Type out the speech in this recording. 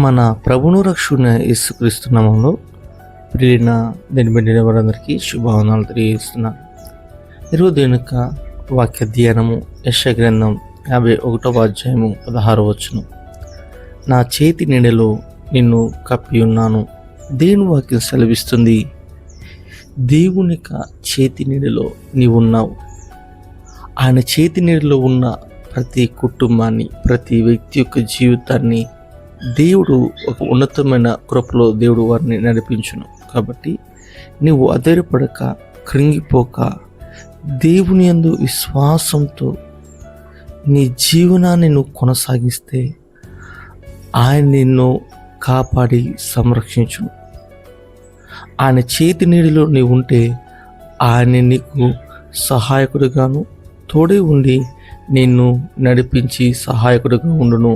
మన ప్రభువును రక్షకుడైన యేసుక్రీస్తు నామములో ప్రియులైన దీని బిడ్డల వారందరికీ శుభవందనాలు తెలియజేస్తున్నాను. ఈరోజు దేవుని యొక్క వాక్య ధ్యానము యెషయా గ్రంథం 51వ అధ్యాయము 16వ వచనం. నా చేతి నీడలో నిన్ను కప్పి ఉన్నాను. దేవుని వాక్యం సెలవిస్తుంది, దేవుని యొక్క చేతి నీడలో నీవున్నావు. ఆయన చేతి నీడలో ఉన్న ప్రతి కుటుంబాన్ని, ప్రతి వ్యక్తి యొక్క జీవితాన్ని దేవుడు ఒక ఉన్నతమైన కృపలో దేవుడు వారిని నడిపించును. కాబట్టి నీవు అధైర్యపడక, కృంగిపోక, దేవుని యందు విశ్వాసంతో నీ జీవనాన్ని నువ్వు కొనసాగిస్తే ఆయన నిన్ను కాపాడి సంరక్షించును. ఆయన చేతి నీడిలో నీవు ఉంటే ఆయన నీకు సహాయకుడిగాను తోడే ఉండి నిన్ను నడిపించి సహాయకుడిగా ఉండును.